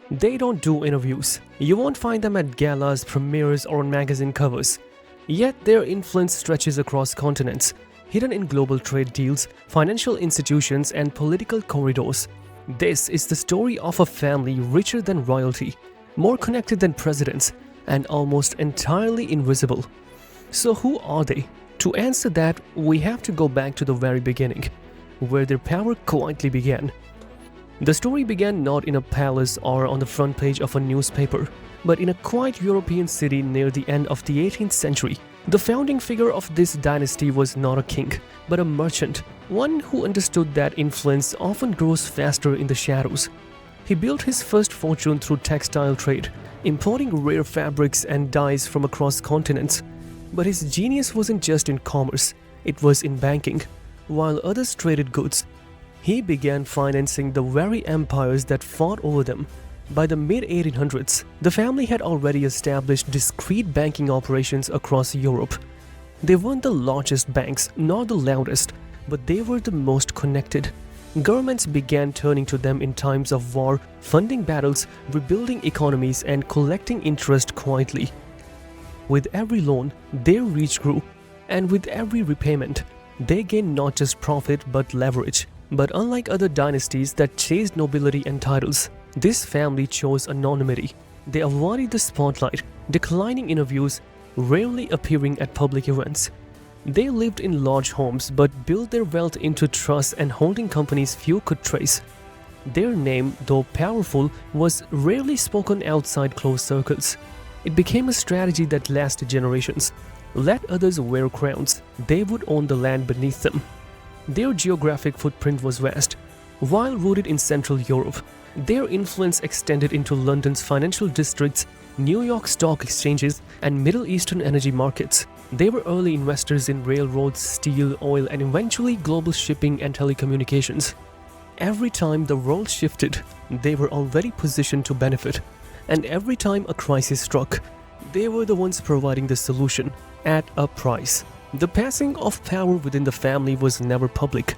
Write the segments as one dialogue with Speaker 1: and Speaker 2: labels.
Speaker 1: They don't do interviews. You won't find them at galas, premieres, or on magazine covers. Yet their influence stretches across continents, hidden in global trade deals, financial institutions, and political corridors. This is the story of a family richer than royalty, more connected than presidents, and almost entirely invisible. So who are they? To answer that, we have to go back to the very beginning, where their power quietly began. The story began not in a palace or on the front page of a newspaper, but in a quiet European city near the end of the 18th century. The founding figure of this dynasty was not a king, but a merchant, one who understood that influence often grows faster in the shadows. He built his first fortune through textile trade, importing rare fabrics and dyes from across continents. But his genius wasn't just in commerce, it was in banking. While others traded goods, he began financing the very empires that fought over them. By the mid-1800s, the family had already established discrete banking operations across Europe. They weren't the largest banks, nor the loudest, but they were the most connected. Governments began turning to them in times of war, funding battles, rebuilding economies, and collecting interest quietly. With every loan, their reach grew, and with every repayment, they gained not just profit but leverage. But unlike other dynasties that chased nobility and titles, this family chose anonymity. They avoided the spotlight, declining interviews, rarely appearing at public events. They lived in large homes but built their wealth into trusts and holding companies few could trace. Their name, though powerful, was rarely spoken outside close circles. It became a strategy that lasted generations. Let others wear crowns, they would own the land beneath them. Their geographic footprint was vast. While rooted in Central Europe, their influence extended into London's financial districts, New York stock exchanges, and Middle Eastern energy markets. They were early investors in railroads, steel, oil, and eventually global shipping and telecommunications. Every time the world shifted, they were already positioned to benefit. And every time a crisis struck, they were the ones providing the solution at a price. The passing of power within the family was never public.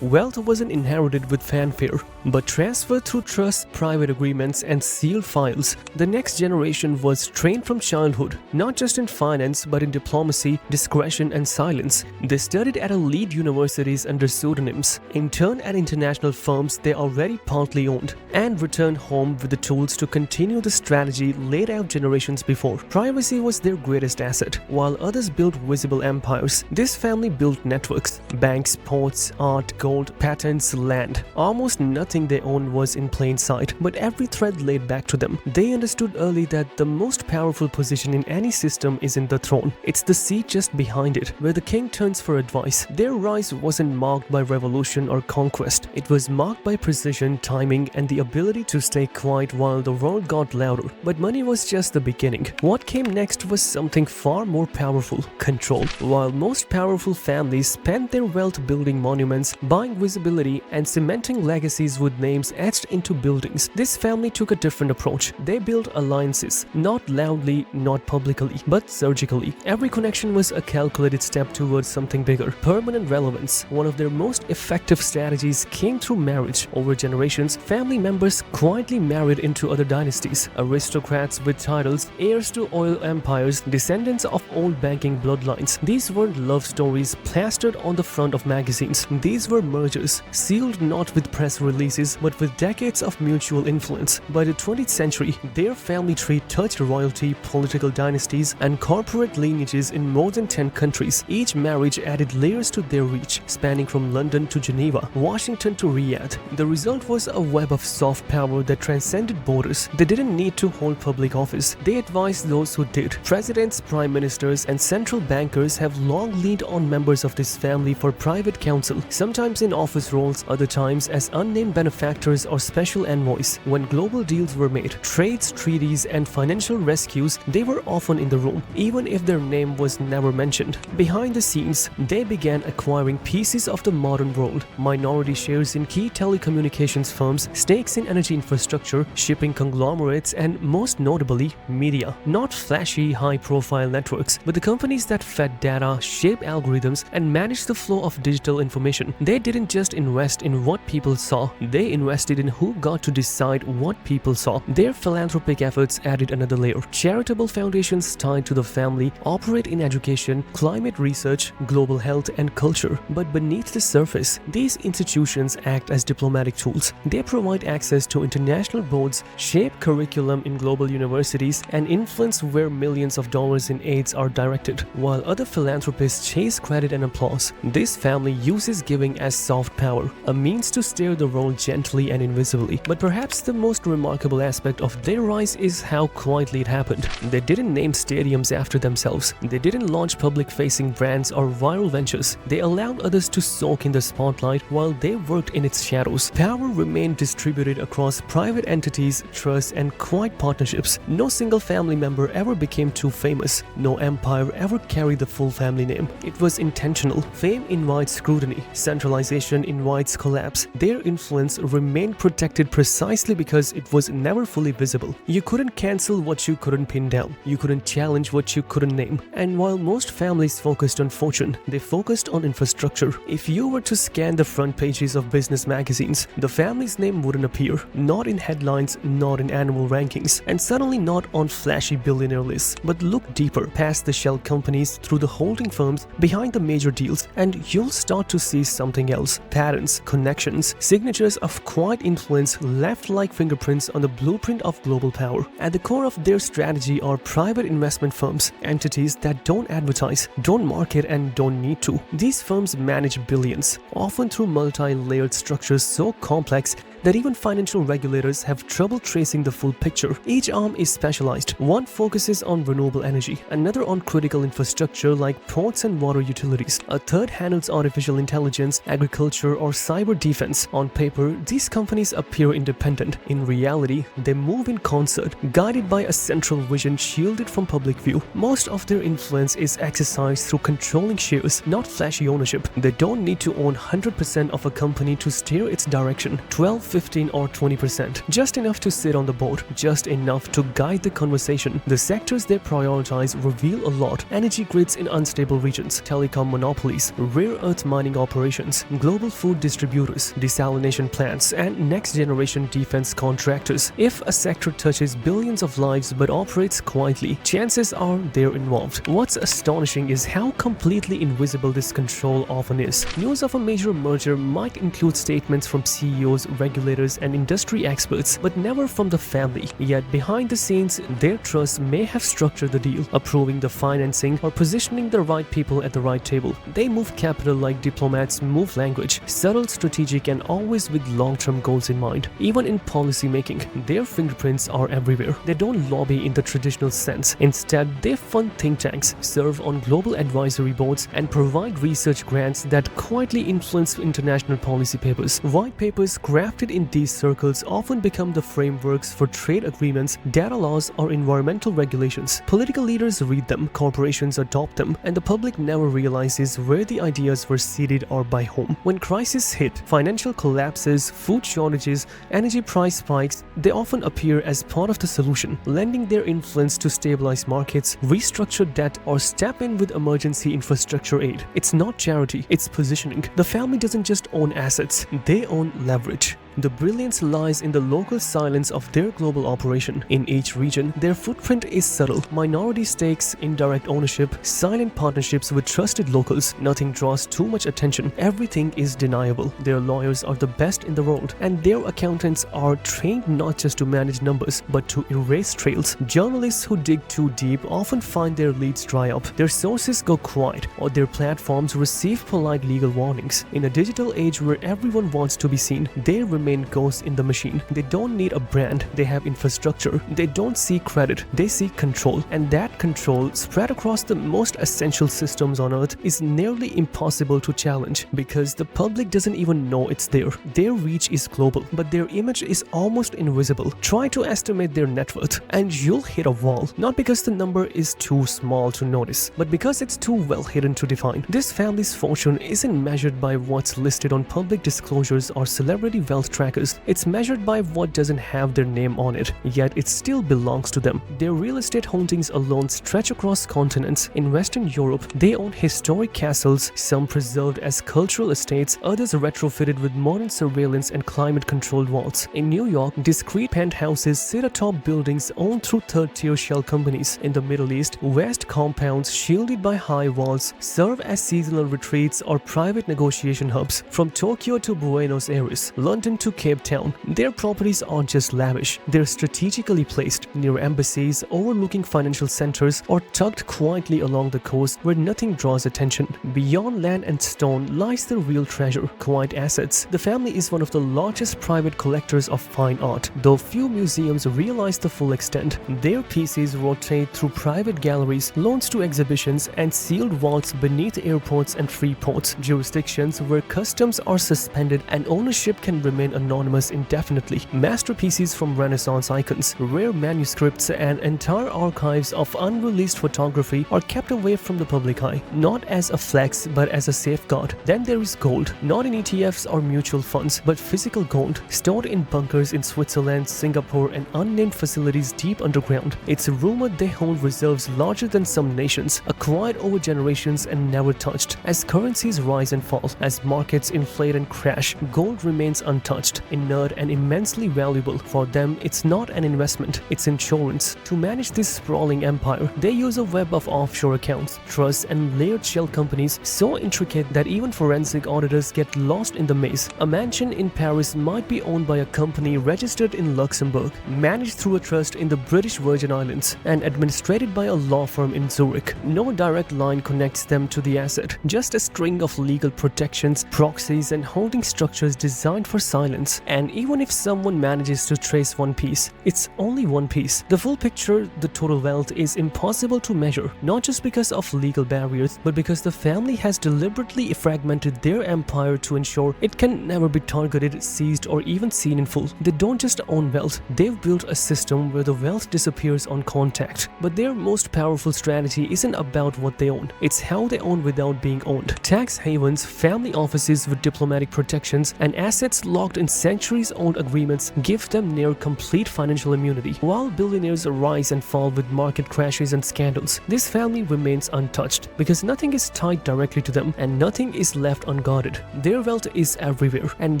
Speaker 1: Wealth wasn't inherited with fanfare, but transferred through trusts, private agreements, and sealed files. The next generation was trained from childhood, not just in finance but in diplomacy, discretion, and silence. They studied at elite universities under pseudonyms, interned at international firms they already partly owned, and returned home with the tools to continue the strategy laid out generations before. Privacy was their greatest asset. While others built visible empires, this family built networks, banks, ports, art, gold, patents, land. Almost nothing they owned was in plain sight, but every thread laid back to them. They understood early that the most powerful position in any system isn't the throne. It's the seat just behind it, where the king turns for advice. Their rise wasn't marked by revolution or conquest. It was marked by precision, timing, and the ability to stay quiet while the world got louder. But money was just the beginning. What came next was something far more powerful: control. While most powerful families spent their wealth building monuments, buying visibility, and cementing legacies with names etched into buildings, this family took a different approach. They built alliances, not loudly, not publicly, but surgically. Every connection was a calculated step towards something bigger. Permanent relevance. One of their most effective strategies came through marriage. Over generations, family members quietly married into other dynasties. Aristocrats with titles, heirs to oil empires, descendants of old banking bloodlines. These weren't love stories plastered on the front of magazines. These were mergers, sealed not with press releases but with decades of mutual influence. By the 20th century, their family tree touched royalty, political dynasties, and corporate lineages in more than 10 countries. Each marriage added layers to their reach, spanning from London to Geneva, Washington to Riyadh. The result was a web of soft power that transcended borders. They didn't need to hold public office. They advised those who did. Presidents, prime ministers, and central bankers have long leaned on members of this family for private counsel, sometimes in office roles, other times as unnamed benefactors or special envoys. When global deals were made, trades, treaties, and financial rescues, they were often in the room, even if their name was never mentioned. Behind the scenes, they began acquiring pieces of the modern world: minority shares in key telecommunications firms, stakes in energy infrastructure, shipping conglomerates, and most notably, media. Not flashy, high-profile networks, but the companies that fed data, shaped algorithms, and managed the flow of digital information. They didn't just invest in what people saw, They invested in who got to decide what people saw. Their philanthropic efforts added another layer. Charitable foundations tied to the family operate in education, climate research, global health, and culture. But beneath the surface, these institutions act as diplomatic tools. They provide access to international boards, shape curriculum in global universities, and influence where millions of dollars in aids are directed. While other philanthropists chase credit and applause, this family uses giving as soft power, a means to steer the role gently and invisibly. But perhaps the most remarkable aspect of their rise is how quietly it happened. They didn't name stadiums after themselves. They didn't launch public-facing brands or viral ventures. They allowed others to soak in the spotlight while they worked in its shadows. Power remained distributed across private entities, trusts, and quiet partnerships. No single family member ever became too famous. No empire ever carried the full family name. It was intentional. Fame invites scrutiny. Centralization invites collapse. Their influence remained protected precisely because it was never fully visible. You couldn't cancel what you couldn't pin down. You couldn't challenge what you couldn't name. And while most families focused on fortune, they focused on infrastructure. If you were to scan the front pages of business magazines, the family's name wouldn't appear. Not in headlines, not in annual rankings, and certainly not on flashy billionaire lists. But look deeper, past the shell companies, through the holding firms, behind the major deals, and you'll start to see something else. Patterns, connections, signatures of quiet influence left like fingerprints on the blueprint of global power. At the core of their strategy are private investment firms, entities that don't advertise, don't market, and don't need to. These firms manage billions, often through multi-layered structures so complex that even financial regulators have trouble tracing the full picture. Each arm is specialized. One focuses on renewable energy, another on critical infrastructure like ports and water utilities. A third handles artificial intelligence, agriculture, or cyber defense. On paper, these companies appear independent. In reality, they move in concert, guided by a central vision shielded from public view. Most of their influence is exercised through controlling shares, not flashy ownership. They don't need to own 100% of a company to steer its direction. 12, 15, or 20%. Just enough to sit on the board, just enough to guide the conversation. The sectors they prioritize reveal a lot. Energy grids in unstable regions, telecom monopolies, rare earth mining operations, global food distributors, desalination plants, and next-generation defense contractors. If a sector touches billions of lives but operates quietly, chances are they're involved. What's astonishing is how completely invisible this control often is. News of a major merger might include statements from CEOs, regulators, and industry experts, but never from the family. Yet behind the scenes, their trust may have structured the deal, approving the financing or positioning the right people at the right table. They move capital like diplomats move language, subtle, strategic, and always with long-term goals in mind. Even in policy making, their fingerprints are everywhere. They don't lobby in the traditional sense. Instead, they fund think tanks, serve on global advisory boards, and provide research grants that quietly influence international policy papers. White papers crafted in these circles often become the frameworks for trade agreements, data laws, or environmental regulations. Political leaders read them, corporations adopt them, and the public never realizes where the ideas were seeded or by whom. When crises hit, financial collapses, food shortages, energy price spikes, they often appear as part of the solution, lending their influence to stabilize markets, restructure debt, or step in with emergency infrastructure aid. It's not charity, it's positioning. The family doesn't just own assets, they own leverage. The brilliance lies in the local silence of their global operation. In each region, their footprint is subtle. Minority stakes, indirect ownership, silent partnerships with trusted locals. Nothing draws too much attention. Everything is deniable. Their lawyers are the best in the world, and their accountants are trained not just to manage numbers, but to erase trails. Journalists who dig too deep often find their leads dry up. Their sources go quiet, or their platforms receive polite legal warnings. In a digital age where everyone wants to be seen, they remain ghosts in the machine. They don't need a brand, they have infrastructure. They don't seek credit, they seek control. And that control, spread across the most essential systems on earth, is nearly impossible to challenge because the public doesn't even know it's there. Their reach is global, but their image is almost invisible. Try to estimate their net worth, and you'll hit a wall. Not because the number is too small to notice, but because it's too well hidden to define. This family's fortune isn't measured by what's listed on public disclosures or celebrity wealth trackers. It's measured by what doesn't have their name on it, yet it still belongs to them. Their real estate holdings alone stretch across continents. In Western Europe, they own historic castles, some preserved as cultural estates, others retrofitted with modern surveillance and climate-controlled vaults. In New York, discreet penthouses sit atop buildings owned through third-tier shell companies. In the Middle East, vast compounds shielded by high walls serve as seasonal retreats or private negotiation hubs. From Tokyo to Buenos Aires, London to Cape Town, their properties aren't just lavish, they're strategically placed near embassies, overlooking financial centers, or tucked quietly along the coast where nothing draws attention. Beyond land and stone lies the real treasure, quiet assets. The family is one of the largest private collectors of fine art, though few museums realize the full extent. Their pieces rotate through private galleries, loans to exhibitions, and sealed vaults beneath airports and free ports, jurisdictions where customs are suspended and ownership can remain anonymous indefinitely. Masterpieces from Renaissance icons, rare manuscripts, and entire archives of unreleased photography are kept away from the public eye, not as a flex but as a safeguard. Then there is gold, not in ETFs or mutual funds, but physical gold, stored in bunkers in Switzerland, Singapore, and unnamed facilities deep underground. It's rumored they hold reserves larger than some nations, acquired over generations and never touched. As currencies rise and fall, as markets inflate and crash, gold remains untouched, inert and immensely valuable. For them, it's not an investment, it's insurance. To manage this sprawling empire, they use a web of offshore accounts, trusts, and layered shell companies so intricate that even forensic auditors get lost in the maze. A mansion in Paris might be owned by a company registered in Luxembourg, managed through a trust in the British Virgin Islands, and administrated by a law firm in Zurich. No direct line connects them to the asset, just a string of legal protections, proxies, and holding structures designed for silence. And even if someone manages to trace one piece, it's only one piece. The full picture, the total wealth, is impossible to measure, not just because of legal barriers, but because the family has deliberately fragmented their empire to ensure it can never be targeted, seized, or even seen in full. They don't just own wealth, they've built a system where the wealth disappears on contact. But their most powerful strategy isn't about what they own, it's how they own without being owned. Tax havens, family offices with diplomatic protections, and assets locked in centuries-old agreements give them near complete financial immunity. While billionaires rise and fall with market crashes and scandals, this family remains untouched because nothing is tied directly to them and nothing is left unguarded. Their wealth is everywhere and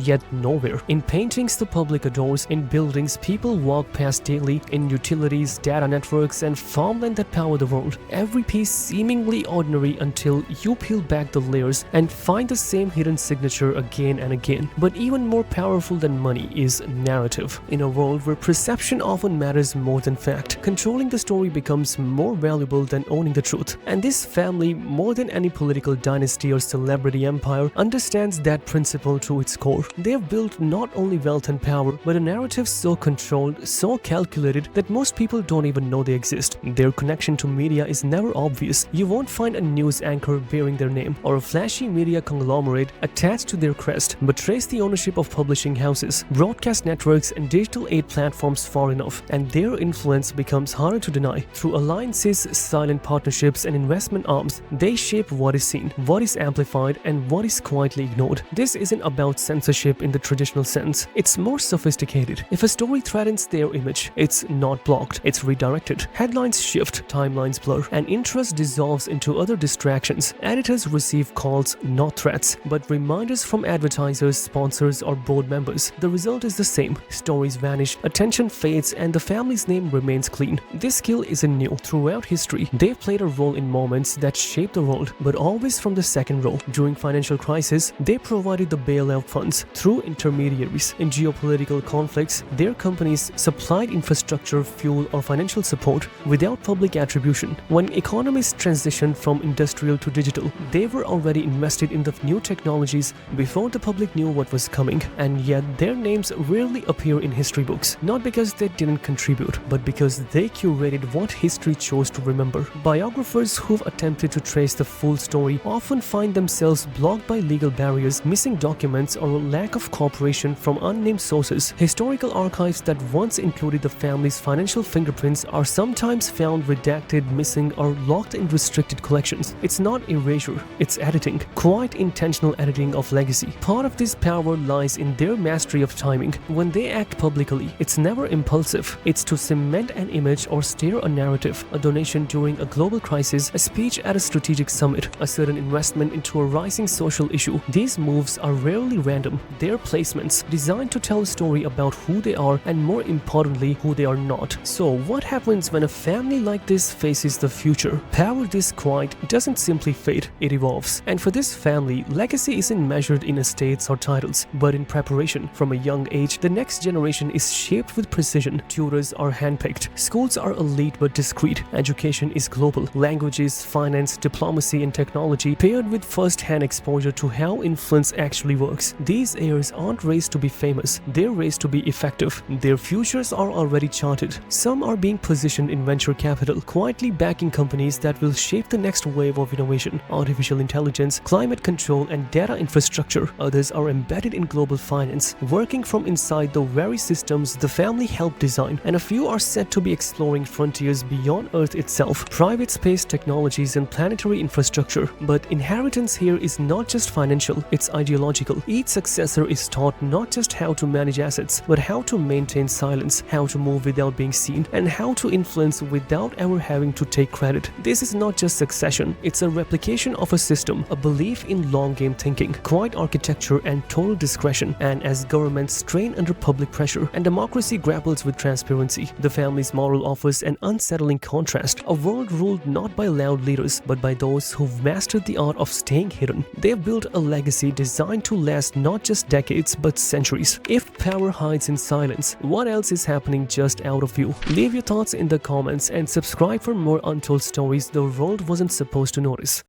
Speaker 1: yet nowhere. In paintings the public adores, in buildings people walk past daily, in utilities, data networks, and farmland that power the world. Every piece seemingly ordinary until you peel back the layers and find the same hidden signature again and again. But even more powerful than money is narrative. In a world where perception often matters more than fact, controlling the story becomes more valuable than owning the truth. And this family, more than any political dynasty or celebrity empire, understands that principle to its core. They have built not only wealth and power, but a narrative so controlled, so calculated that most people don't even know they exist. Their connection to media is never obvious. You won't find a news anchor bearing their name or a flashy media conglomerate attached to their crest, but trace the ownership of publishing houses, broadcast networks, and digital aid platforms far enough, and their influence becomes harder to deny. Through alliances, silent partnerships, and investment arms, they shape what is seen, what is amplified, and what is quietly ignored. This isn't about censorship in the traditional sense. It's more sophisticated. If a story threatens their image, it's not blocked, it's redirected. Headlines shift, timelines blur, and interest dissolves into other distractions. Editors receive calls, not threats, but reminders from advertisers, sponsors, or board members. The result is the same. Stories vanish, attention fades, and the family's name remains clean. This skill isn't new. Throughout history, they've played a role in moments that shaped the world, but always from the second row. During financial crisis, they provided the bailout funds through intermediaries. In geopolitical conflicts, their companies supplied infrastructure, fuel, or financial support without public attribution. When economies transitioned from industrial to digital, they were already invested in the new technologies before the public knew what was coming, and yet their names rarely appear in history books, not because they didn't contribute, but because they curated what history chose to remember. Biographers who've attempted to trace the full story often find themselves blocked by legal barriers, missing documents, or a lack of cooperation from unnamed sources. Historical archives that once included the family's financial fingerprints are sometimes found redacted, missing, or locked in restricted collections. It's not erasure, it's editing, quite intentional editing of legacy. Part of this power lies in their their mastery of timing. When they act publicly, it's never impulsive. It's to cement an image or steer a narrative, a donation during a global crisis, a speech at a strategic summit, a sudden investment into a rising social issue. These moves are rarely random. They're placements designed to tell a story about who they are and, more importantly, who they are not. So what happens when a family like this faces the future? Power this quiet doesn't simply fade, it evolves. And for this family, legacy isn't measured in estates or titles, but in preparation. From a young age, the next generation is shaped with precision. Tutors are handpicked. Schools are elite but discreet. Education is global. Languages, finance, diplomacy, and technology paired with first-hand exposure to how influence actually works. These heirs aren't raised to be famous. They're raised to be effective. Their futures are already charted. Some are being positioned in venture capital, quietly backing companies that will shape the next wave of innovation, artificial intelligence, climate control, and data infrastructure. Others are embedded in global finance, working from inside the very systems the family helped design, and a few are said to be exploring frontiers beyond Earth itself, private space technologies and planetary infrastructure. But inheritance here is not just financial, it's ideological. Each successor is taught not just how to manage assets, but how to maintain silence, how to move without being seen, and how to influence without ever having to take credit. This is not just succession, it's a replication of a system, a belief in long-game thinking, quiet architecture, and total discretion. And as governments strain under public pressure and democracy grapples with transparency, the family's model offers an unsettling contrast, a world ruled not by loud leaders, but by those who've mastered the art of staying hidden. They've built a legacy designed to last not just decades, but centuries. If power hides in silence, what else is happening just out of view? Leave your thoughts in the comments and subscribe for more untold stories the world wasn't supposed to notice.